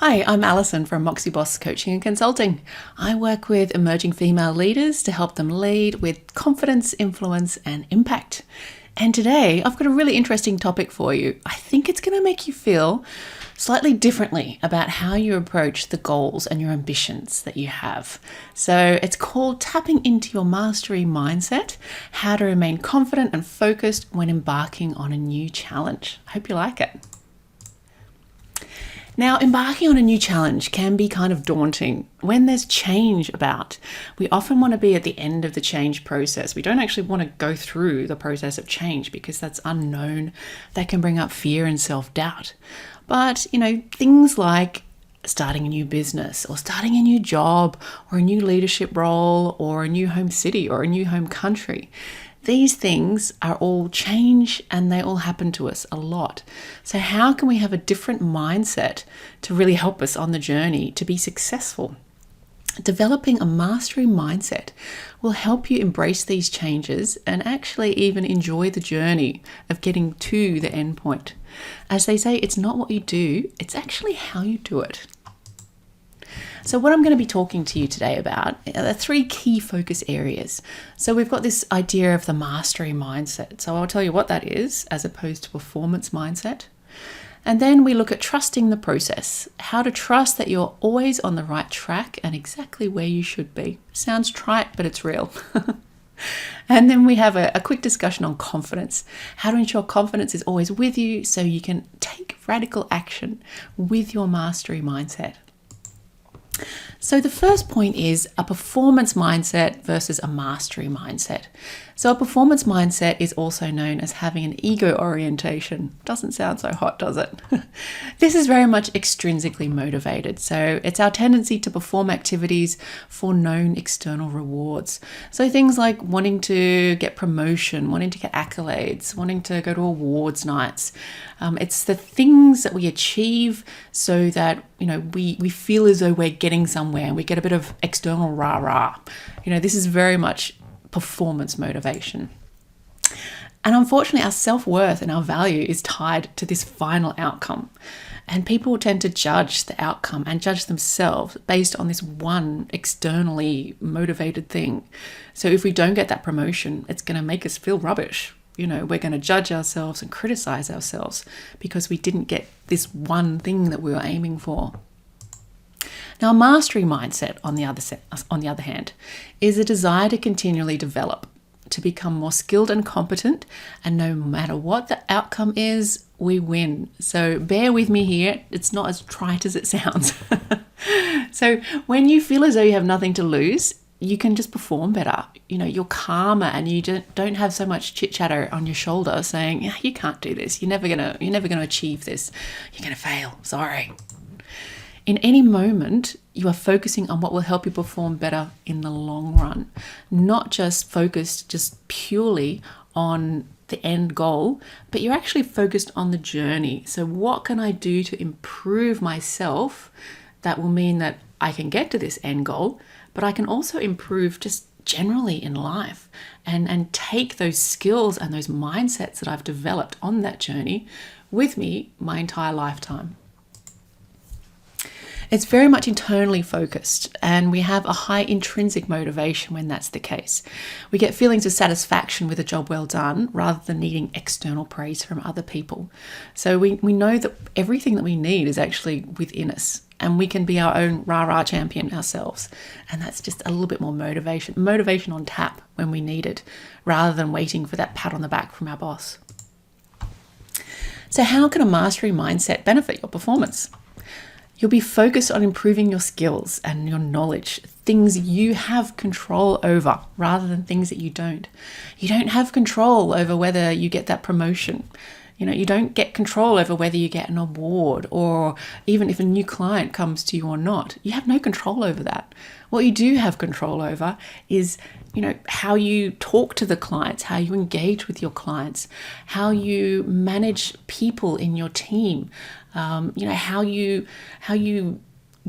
Hi, I'm Alison from Moxie Boss Coaching and Consulting. I work with emerging female leaders to help them lead with confidence, influence, and impact. And today I've got a really interesting topic for you. I think it's going to make you feel slightly differently about how you approach the goals and your ambitions that you have. So it's called Tapping into Your Mastery Mindset, how to remain confident and focused when embarking on a new challenge. I hope you like it. Now, embarking on a new challenge can be kind of daunting. When there's change about, we often want to be at the end of the change process. We don't actually want to go through the process of change because that's unknown. That can bring up fear and self-doubt. But, things like starting a new business or starting a new job or a new leadership role or a new home city or a new home country, these things are all change and they all happen to us a lot. So how can we have a different mindset to really help us on the journey to be successful? Developing a mastery mindset will help you embrace these changes and actually even enjoy the journey of getting to the end point. As they say, it's not what you do, it's actually how you do it. So what I'm going to be talking to you today about are the three key focus areas. So we've got this idea of the mastery mindset. So I'll tell you what that is as opposed to performance mindset. And then we look at trusting the process, how to trust that you're always on the right track and exactly where you should be. Sounds trite, but it's real. And then we have a quick discussion on confidence, how to ensure confidence is always with you so you can take radical action with your mastery mindset. So the first point is a performance mindset versus a mastery mindset. So a performance mindset is also known as having an ego orientation. Doesn't sound so hot, does it? This is very much extrinsically motivated. So it's our tendency to perform activities for known external rewards. So things like wanting to get promotion, wanting to get accolades, wanting to go to awards nights. It's the things that we achieve so that, we feel as though we're getting somewhere and we get a bit of external rah-rah. This is very much performance motivation. And unfortunately, our self-worth and our value is tied to this final outcome. And people tend to judge the outcome and judge themselves based on this one externally motivated thing. So if we don't get that promotion, it's going to make us feel rubbish. We're going to judge ourselves and criticize ourselves because we didn't get this one thing that we were aiming for. Now, a mastery mindset, on the other hand, is a desire to continually develop, to become more skilled and competent, and no matter what the outcome is, we win. So bear with me here. It's not as trite as it sounds. So when you feel as though you have nothing to lose, you can just perform better. You're calmer and you don't have so much chit chatter on your shoulder saying, yeah, you can't do this. You're never gonna achieve this. You're gonna fail. Sorry. In any moment, you are focusing on what will help you perform better in the long run, not just focused just purely on the end goal, but you're actually focused on the journey. So what can I do to improve myself that will mean that I can get to this end goal, but I can also improve just generally in life and take those skills and those mindsets that I've developed on that journey with me my entire lifetime. It's very much internally focused, and we have a high intrinsic motivation when that's the case. We get feelings of satisfaction with a job well done rather than needing external praise from other people. So we know that everything that we need is actually within us, and we can be our own rah-rah champion ourselves. And that's just a little bit more motivation on tap when we need it, rather than waiting for that pat on the back from our boss. So how can a mastery mindset benefit your performance? You'll be focused on improving your skills and your knowledge, things you have control over rather than things that you don't. You don't have control over whether you get that promotion. You don't get control over whether you get an award or even if a new client comes to you or not. You have no control over that. What you do have control over is, how you talk to the clients, how you engage with your clients, how you manage people in your team, how you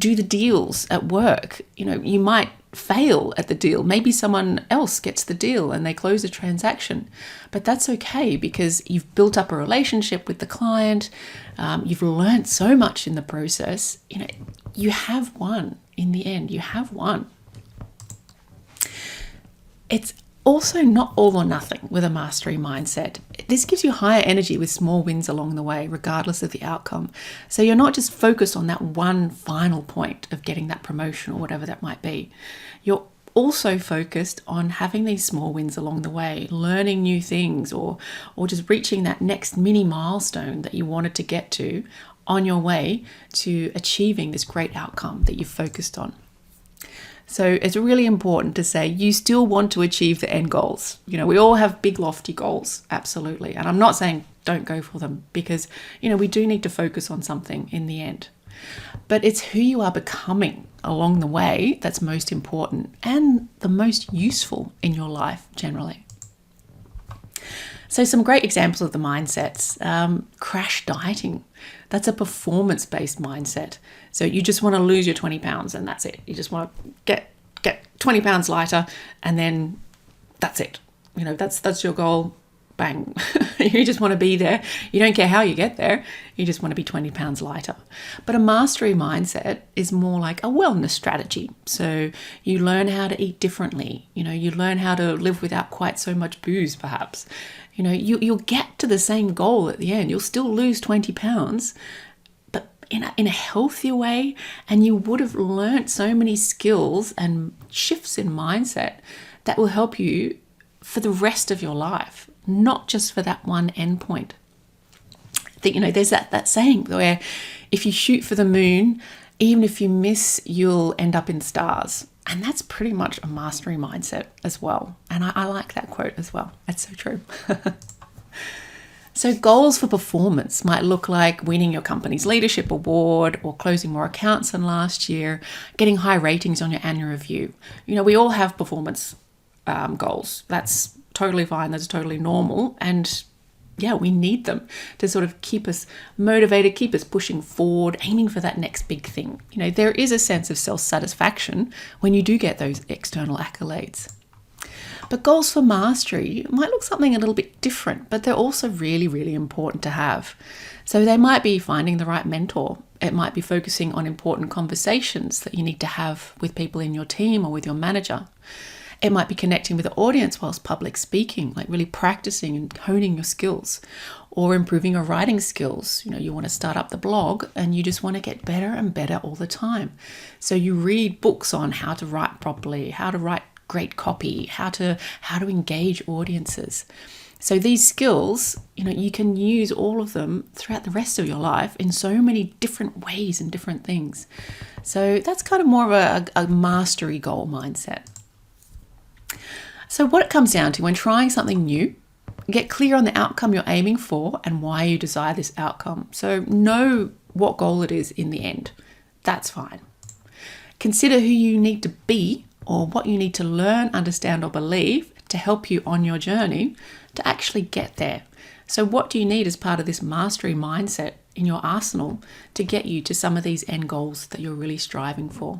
do the deals at work. You might fail at the deal. Maybe someone else gets the deal and they close the transaction. But that's okay, because you've built up a relationship with the client. You've learned so much in the process. You have won in the end. You have won. It's also not all or nothing with a mastery mindset. This gives you higher energy with small wins along the way, regardless of the outcome. So you're not just focused on that one final point of getting that promotion or whatever that might be. You're also focused on having these small wins along the way, learning new things, or just reaching that next mini milestone that you wanted to get to on your way to achieving this great outcome that you've focused on. So it's really important to say you still want to achieve the end goals. We all have big, lofty goals, absolutely. And I'm not saying don't go for them, because, we do need to focus on something in the end. But it's who you are becoming along the way that's most important and the most useful in your life generally. So some great examples of the mindsets, crash dieting. That's a performance-based mindset. So you just want to lose your 20 pounds and that's it. You just want to get 20 pounds lighter and then that's it. That's your goal. Bang. You just want to be there. You don't care how you get there. You just want to be 20 pounds lighter. But a mastery mindset is more like a wellness strategy. So you learn how to eat differently. You learn how to live without quite so much booze, perhaps. You'll get to the same goal at the end. You'll still lose 20 pounds, but in a healthier way. And you would have learnt so many skills and shifts in mindset that will help you for the rest of your life, not just for that one end point. There's that saying where if you shoot for the moon, even if you miss, you'll end up in stars. And that's pretty much a mastery mindset as well. And I like that quote as well. That's so true. So goals for performance might look like winning your company's leadership award or closing more accounts than last year, getting high ratings on your annual review. We all have performance goals. That's totally fine. That's totally normal. And yeah, we need them to sort of keep us motivated, keep us pushing forward, aiming for that next big thing. There is a sense of self-satisfaction when you do get those external accolades. But goals for mastery might look something a little bit different, but they're also really, really important to have. So they might be finding the right mentor. It might be focusing on important conversations that you need to have with people in your team or with your manager. It might be connecting with the audience whilst public speaking, like really practicing and honing your skills, or improving your writing skills. You want to start up the blog and you just want to get better and better all the time. So you read books on how to write properly, how to write great copy, how to engage audiences. So these skills, you can use all of them throughout the rest of your life in so many different ways and different things. So that's kind of more of a mastery goal mindset. So what it comes down to when trying something new, get clear on the outcome you're aiming for and why you desire this outcome. So know what goal it is in the end. That's fine. Consider who you need to be or what you need to learn, understand, or believe to help you on your journey to actually get there. So what do you need as part of this mastery mindset in your arsenal to get you to some of these end goals that you're really striving for?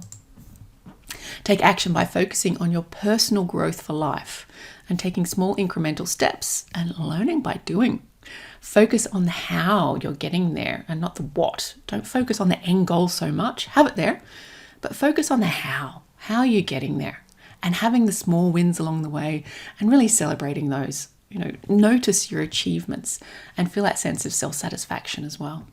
Take action by focusing on your personal growth for life and taking small incremental steps and learning by doing. Focus on the how you're getting there and not the what. Don't focus on the end goal so much. Have it there, but focus on the how you're getting there and having the small wins along the way and really celebrating those. Notice your achievements and feel that sense of self-satisfaction as well.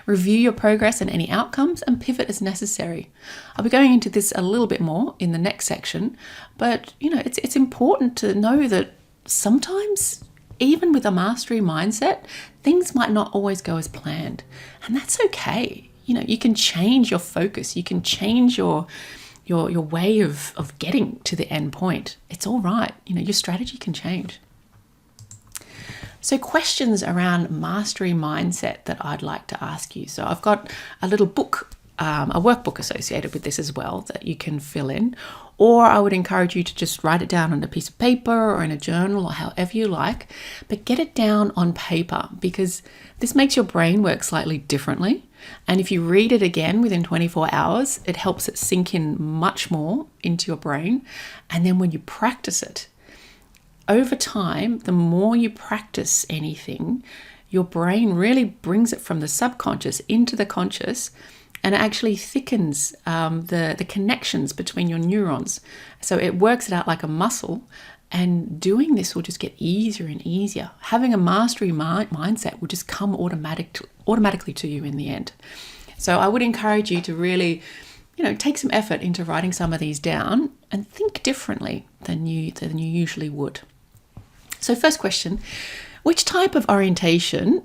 Review your progress and any outcomes and pivot as necessary. I'll be going into this a little bit more in the next section, but it's important to know that sometimes, even with a mastery mindset, things might not always go as planned, and that's okay. You can change your focus. You can change your way of getting to the end point. It's all right. Your strategy can change. So questions around mastery mindset that I'd like to ask you. So I've got a little book, a workbook associated with this as well that you can fill in, or I would encourage you to just write it down on a piece of paper or in a journal or however you like, but get it down on paper because this makes your brain work slightly differently. And if you read it again within 24 hours, it helps it sink in much more into your brain. And then when you practice it, over time, the more you practice anything, your brain really brings it from the subconscious into the conscious, and it actually thickens the connections between your neurons. So it works it out like a muscle, and doing this will just get easier and easier. Having a mastery mindset will just come automatically to you in the end. So I would encourage you to really, take some effort into writing some of these down and think differently than you usually would. So first question, with which type of orientation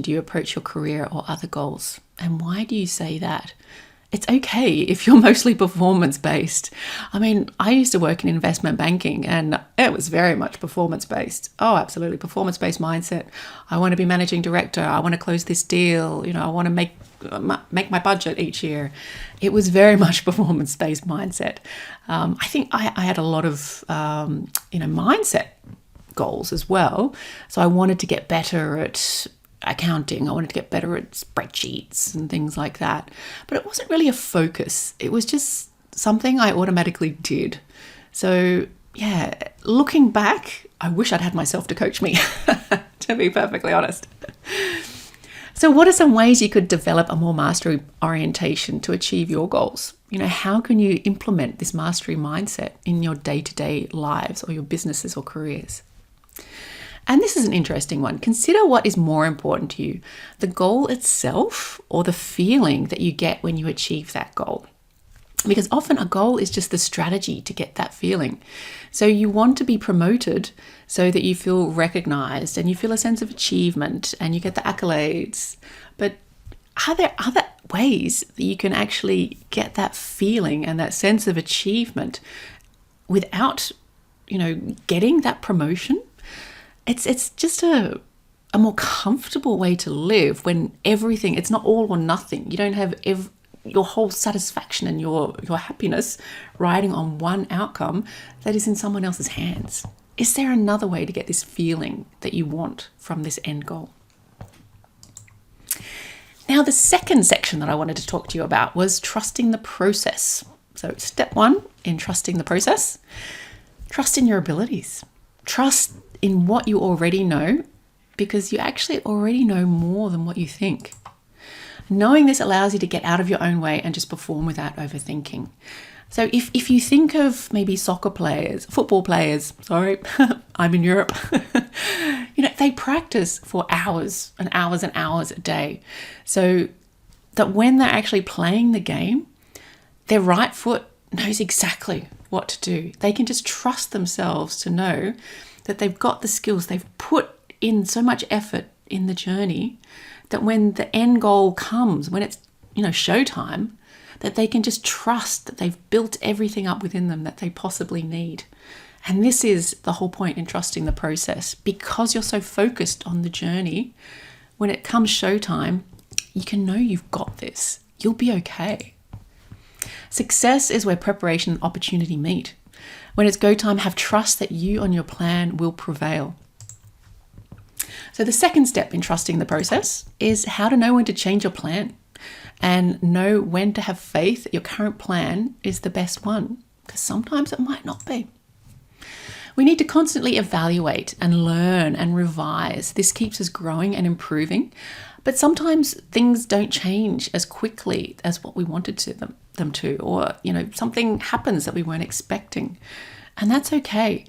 do you approach your career or other goals? And why do you say that? It's okay if you're mostly performance-based. I mean, I used to work in investment banking and it was very much performance-based. Oh, absolutely. Performance-based mindset. I want to be managing director. I want to close this deal. I want to make my budget each year. It was very much performance-based mindset. I think I had a lot of, mindset goals as well. So I wanted to get better at accounting. I wanted to get better at spreadsheets and things like that. But it wasn't really a focus. It was just something I automatically did. So yeah, looking back, I wish I'd had myself to coach me, to be perfectly honest. So what are some ways you could develop a more mastery orientation to achieve your goals? How can you implement this mastery mindset in your day-to-day lives or your businesses or careers? And this is an interesting one. Consider what is more important to you, the goal itself or the feeling that you get when you achieve that goal. Because often a goal is just the strategy to get that feeling. So you want to be promoted so that you feel recognized and you feel a sense of achievement and you get the accolades. But are there other ways that you can actually get that feeling and that sense of achievement without, getting that promotion? It's just a more comfortable way to live when everything, it's not all or nothing. You don't have your whole satisfaction and your happiness riding on one outcome that is in someone else's hands. Is there another way to get this feeling that you want from this end goal? Now, the second section that I wanted to talk to you about was trusting the process. So step 1 in trusting the process, trust in your abilities. Trust in what you already know, because you actually already know more than what you think. Knowing this allows you to get out of your own way and just perform without overthinking. So if you think of maybe football players, I'm in Europe, they practice for hours and hours and hours a day. So that when they're actually playing the game, their right foot knows exactly what to do. They can just trust themselves to know that they've got the skills. They've put in so much effort in the journey that when the end goal comes, when it's, showtime, that they can just trust that they've built everything up within them that they possibly need. And this is the whole point in trusting the process. Because you're so focused on the journey, when it comes showtime, you can know you've got this. You'll be okay. Success is where preparation and opportunity meet. When it's go time, have trust that you and your plan will prevail. So the second step in trusting the process is how to know when to change your plan and know when to have faith that your current plan is the best one, because sometimes it might not be. We need to constantly evaluate and learn and revise. This keeps us growing and improving, but sometimes things don't change as quickly as what we wanted them to, or something happens that we weren't expecting, and that's okay.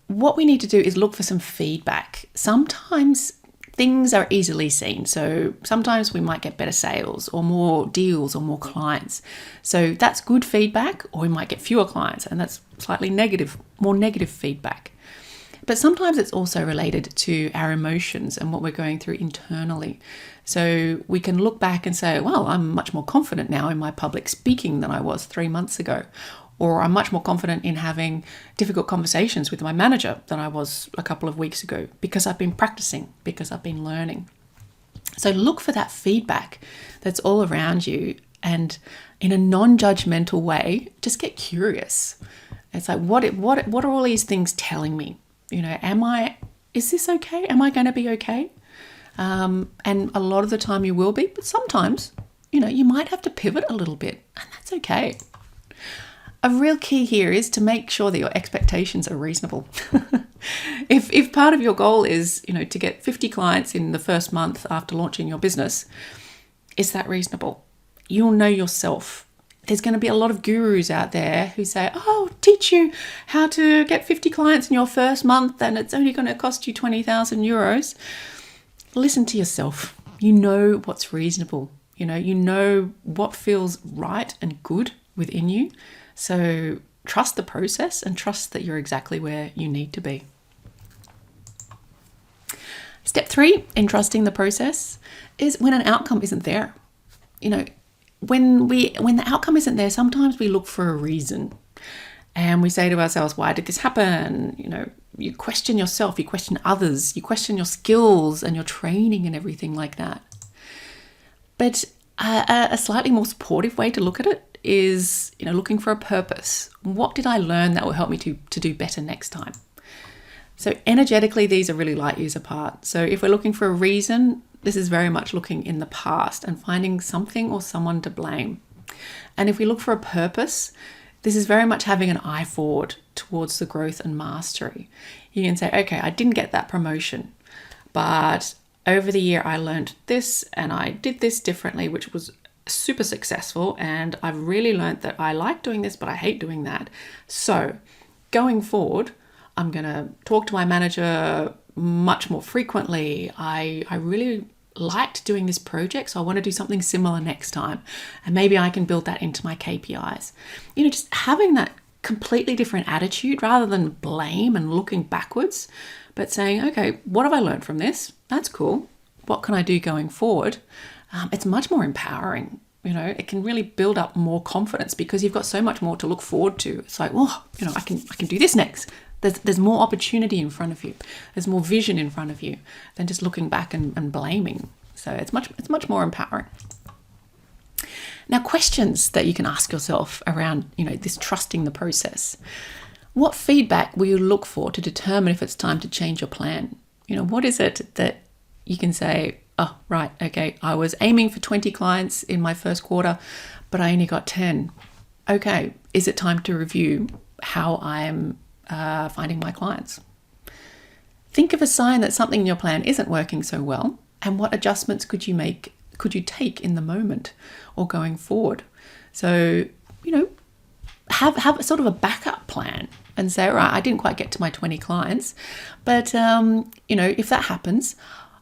What we need to do is look for some feedback. Sometimes things are easily seen. So sometimes we might get better sales or more deals or more clients. So that's good feedback, or we might get fewer clients, and that's slightly more negative feedback. But sometimes it's also related to our emotions and what we're going through internally. So we can look back and say, well, I'm much more confident now in my public speaking than I was 3 months ago. Or I'm much more confident in having difficult conversations with my manager than I was a couple of weeks ago, because I've been practicing, because I've been learning. So look for that feedback that's all around you, and in a non-judgmental way, just get curious. It's like, what are all these things telling me? Is this okay? Am I going to be okay? And a lot of the time you will be, but sometimes, you might have to pivot a little bit, and that's okay. A real key here is to make sure that your expectations are reasonable. If part of your goal is, to get 50 clients in the first month after launching your business, is that reasonable? You'll know yourself. There's going to be a lot of gurus out there who say, oh, teach you how to get 50 clients in your first month and it's only going to cost you 20,000 euros. Listen to yourself. You know what's reasonable. You know what feels right and good within you. So trust the process and trust that you're exactly where you need to be. Step 3 in trusting the process is when an outcome isn't there. When the outcome isn't there, sometimes we look for a reason and we say to ourselves, why did this happen? You question yourself, you question others, you question your skills and your training and everything like that. But a slightly more supportive way to look at it is, looking for a purpose. What did I learn that will help me to do better next time? So energetically, these are really light years apart. So if we're looking for a reason, this is very much looking in the past and finding something or someone to blame. And if we look for a purpose, this is very much having an eye forward towards the growth and mastery. You can say, okay, I didn't get that promotion, but over the year I learned this and I did this differently, which was super successful. And I've really learned that I like doing this, but I hate doing that. So going forward, I'm going to talk to my manager much more frequently. I really liked doing this project, so I want to do something similar next time. And maybe I can build that into my KPIs. Just having that completely different attitude rather than blame and looking backwards, but saying, okay, what have I learned from this? That's cool. What can I do going forward? It's much more empowering. It can really build up more confidence because you've got so much more to look forward to. It's like, I can do this next. There's more opportunity in front of you. There's more vision in front of you than just looking back and blaming. So it's much more empowering. Now, questions that you can ask yourself around, this trusting the process. What feedback will you look for to determine if it's time to change your plan? What is it that you can say, oh, right, okay, I was aiming for 20 clients in my first quarter, but I only got 10. Okay, is it time to review how I'm finding my clients? Think of a sign that something in your plan isn't working so well, and what adjustments could you take in the moment or going forward? So, have sort of a backup plan and say, right, I didn't quite get to my 20 clients, but if that happens,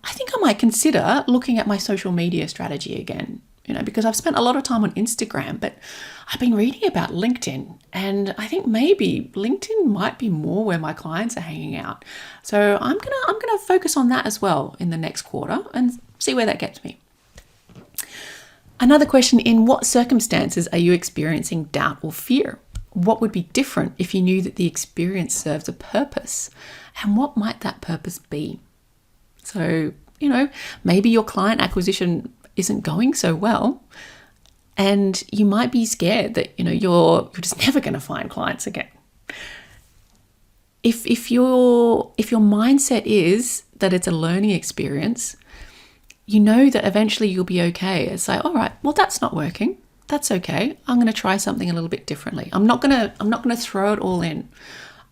I think I might consider looking at my social media strategy again. Because I've spent a lot of time on Instagram, but I've been reading about LinkedIn, and I think maybe LinkedIn might be more where my clients are hanging out. So I'm gonna focus on that as well in the next quarter and see where that gets me. Another question: in what circumstances are you experiencing doubt or fear? What would be different if you knew that the experience serves a purpose? And what might that purpose be? So, maybe your client acquisition isn't going so well, and you might be scared that you're just never going to find clients again. If your mindset is that it's a learning experience, that eventually you'll be okay. It's like, all right, well, that's not working. That's okay. I'm going to try something a little bit differently. I'm not going to throw it all in.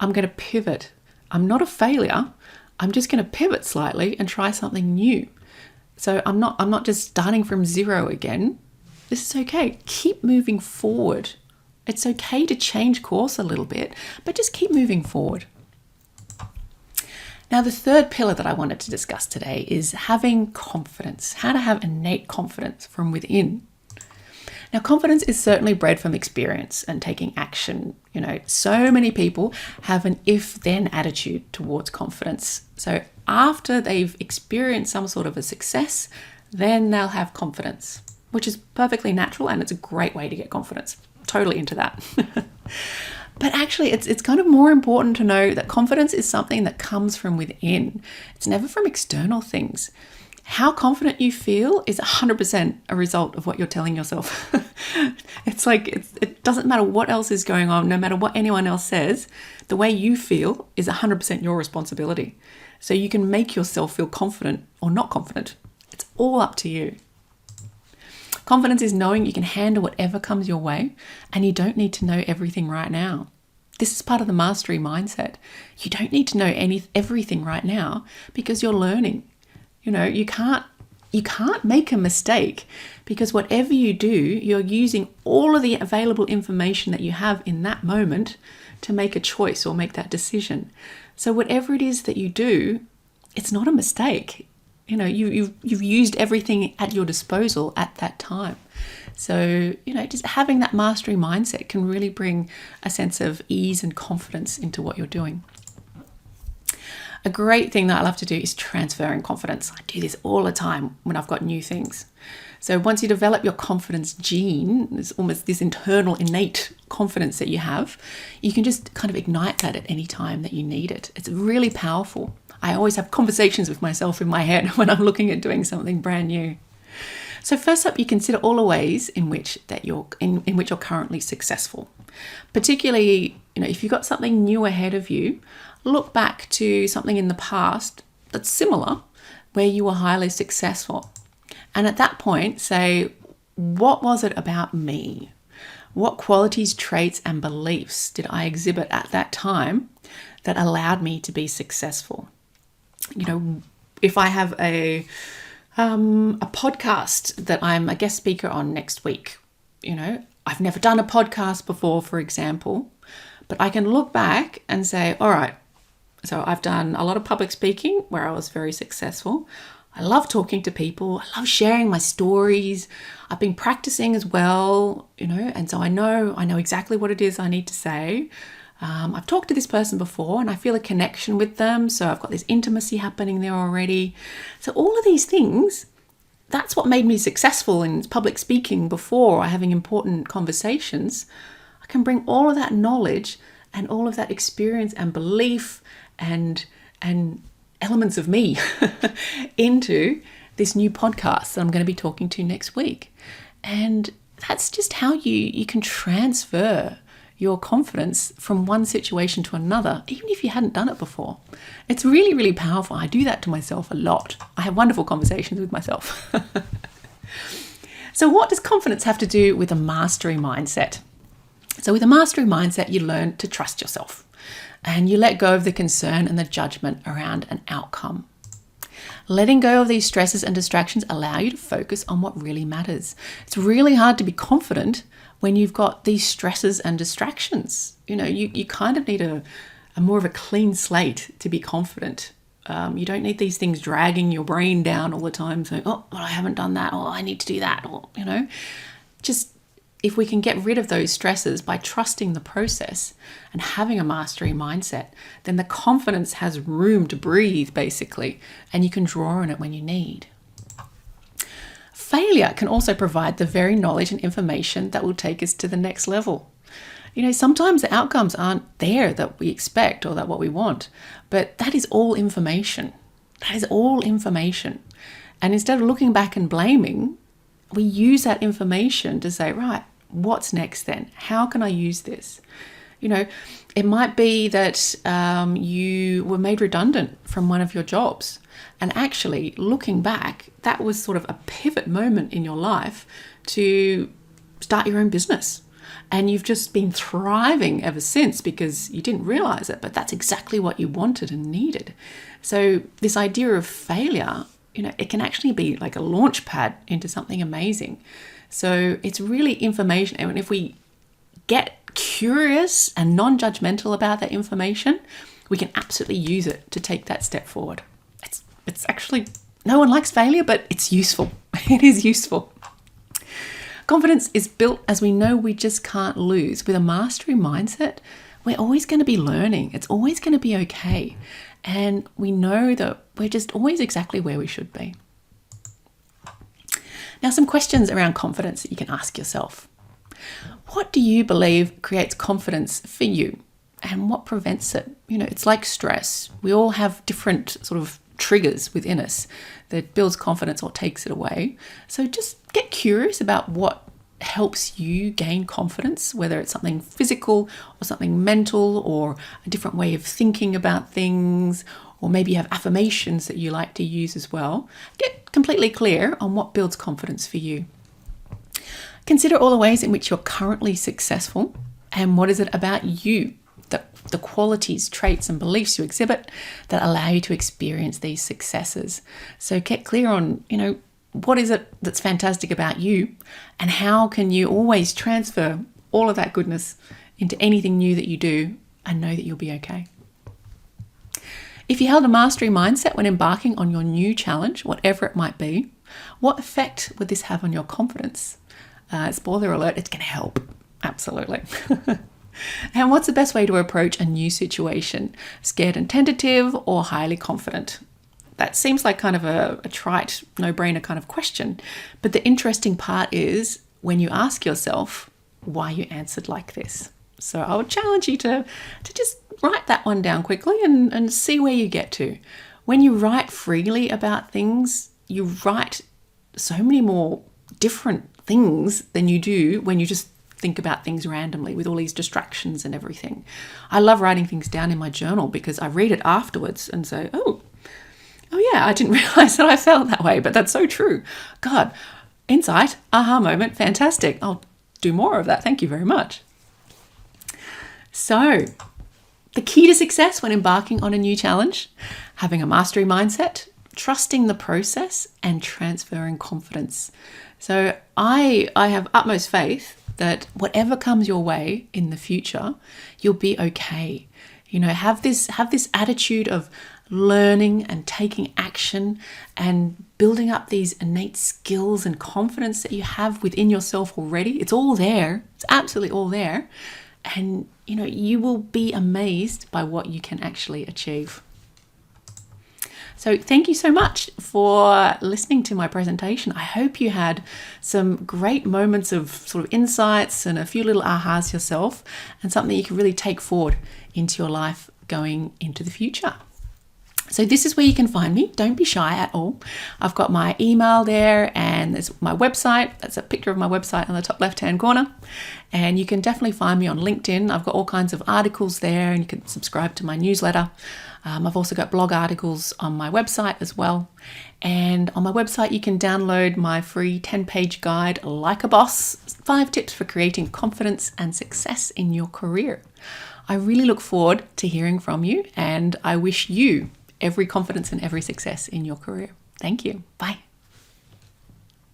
I'm going to pivot. I'm not a failure. I'm just going to pivot slightly and try something new. So I'm not just starting from zero again. This is okay. Keep moving forward. It's okay to change course a little bit, but just keep moving forward. Now, the third pillar that I wanted to discuss today is having confidence, how to have innate confidence from within. Now, confidence is certainly bred from experience and taking action. So many people have an if-then attitude towards confidence. So after they've experienced some sort of a success, then they'll have confidence, which is perfectly natural, and it's a great way to get confidence. Totally into that. But actually, it's kind of more important to know that confidence is something that comes from within. It's never from external things. How confident you feel is 100% a result of what you're telling yourself. It's like, it doesn't matter what else is going on, no matter what anyone else says, the way you feel is 100% your responsibility. So you can make yourself feel confident or not confident. It's all up to you. Confidence is knowing you can handle whatever comes your way and you don't need to know everything right now. This is part of the mastery mindset. You don't need to know everything right now because you're learning. You can't make a mistake because whatever you do, you're using all of the available information that you have in that moment to make a choice or make that decision. So whatever it is that you do, it's not a mistake. You've used everything at your disposal at that time. So, just having that mastery mindset can really bring a sense of ease and confidence into what you're doing. A great thing that I love to do is transferring confidence. I do this all the time when I've got new things. So once you develop your confidence gene, there's almost this internal innate confidence that you have, you can just kind of ignite that at any time that you need it. It's really powerful. I always have conversations with myself in my head when I'm looking at doing something brand new. So first up, you consider all the ways in which you're currently successful. Particularly, if you've got something new ahead of you, look back to something in the past that's similar, where you were highly successful. And at that point, say, what was it about me? What qualities, traits, and beliefs did I exhibit at that time that allowed me to be successful? If I have a podcast that I'm a guest speaker on next week, I've never done a podcast before, for example, but I can look back and say, all right, so I've done a lot of public speaking where I was very successful. I love talking to people. I love sharing my stories. I've been practicing as well, and so I know exactly what it is I need to say. I've talked to this person before and I feel a connection with them. So I've got this intimacy happening there already. So all of these things, that's what made me successful in public speaking before, or having important conversations. I can bring all of that knowledge and all of that experience and belief and elements of me into this new podcast that I'm going to be talking to next week. And that's just how you can transfer your confidence from one situation to another, even if you hadn't done it before. It's really, really powerful. I do that to myself a lot. I have wonderful conversations with myself. So what does confidence have to do with a mastery mindset? So with a mastery mindset, you learn to trust yourself and you let go of the concern and the judgment around an outcome. Letting go of these stresses and distractions allow you to focus on what really matters. It's really hard to be confident when you've got these stresses and distractions. You kind of need a more of a clean slate to be confident. You don't need these things dragging your brain down all the time saying, oh, well, I haven't done that, or I need to do that, or, just if we can get rid of those stresses by trusting the process and having a mastery mindset, then the confidence has room to breathe, basically, and you can draw on it when you need. Failure can also provide the very knowledge and information that will take us to the next level. Sometimes the outcomes aren't there that we expect or that what we want, but that is all information. That is all information. And instead of looking back and blaming, we use that information to say, right, what's next then? How can I use this? It might be that you were made redundant from one of your jobs. And actually, looking back, that was sort of a pivot moment in your life to start your own business. And you've just been thriving ever since because you didn't realize it, but that's exactly what you wanted and needed. So this idea of failure, it can actually be like a launch pad into something amazing. So it's really information. And if we get curious and non-judgmental about that information, we can absolutely use it to take that step forward. It's actually, no one likes failure, but it's useful. It is useful. Confidence is built as we know we just can't lose. With a mastery mindset, we're always going to be learning. It's always going to be okay. And we know that we're just always exactly where we should be. Now, some questions around confidence that you can ask yourself. What do you believe creates confidence for you? And what prevents it? It's like stress. We all have different sort of triggers within us that builds confidence or takes it away. So just get curious about what helps you gain confidence, whether it's something physical or something mental or a different way of thinking about things or maybe you have affirmations that you like to use as well. Get completely clear on what builds confidence for you. Consider all the ways in which you're currently successful and what is it about you, the qualities, traits and beliefs you exhibit that allow you to experience these successes. So get clear on, what is it that's fantastic about you and how can you always transfer all of that goodness into anything new that you do and know that you'll be okay. If you held a mastery mindset when embarking on your new challenge, whatever it might be, what effect would this have on your confidence? Spoiler alert, it's going to help. Absolutely. And what's the best way to approach a new situation? Scared and tentative or highly confident? That seems like kind of a trite, no-brainer kind of question. But the interesting part is when you ask yourself why you answered like this. So I would challenge you to just write that one down quickly and see where you get to. When you write freely about things, you write so many more different things than you do when you just think about things randomly with all these distractions and everything. I love writing things down in my journal because I read it afterwards and say, oh yeah, I didn't realize that I felt that way, but that's so true. God, insight, aha moment, fantastic. I'll do more of that. Thank you very much. So, the key to success when embarking on a new challenge, having a mastery mindset, trusting the process and transferring confidence. So I have utmost faith that whatever comes your way in the future, you'll be okay. Have this attitude of learning and taking action and building up these innate skills and confidence that you have within yourself already. It's all there. It's absolutely all there. And, you will be amazed by what you can actually achieve. So thank you so much for listening to my presentation. I hope you had some great moments of sort of insights and a few little ahas yourself and something you can really take forward into your life going into the future. So this is where you can find me. Don't be shy at all. I've got my email there and there's my website. That's a picture of my website on the top left-hand corner. And you can definitely find me on LinkedIn. I've got all kinds of articles there and you can subscribe to my newsletter. I've also got blog articles on my website as well. And on my website, you can download my free 10-page guide, Like a Boss, 5 tips for creating confidence and success in your career. I really look forward to hearing from you and I wish you every confidence and every success in your career. Thank you. Bye.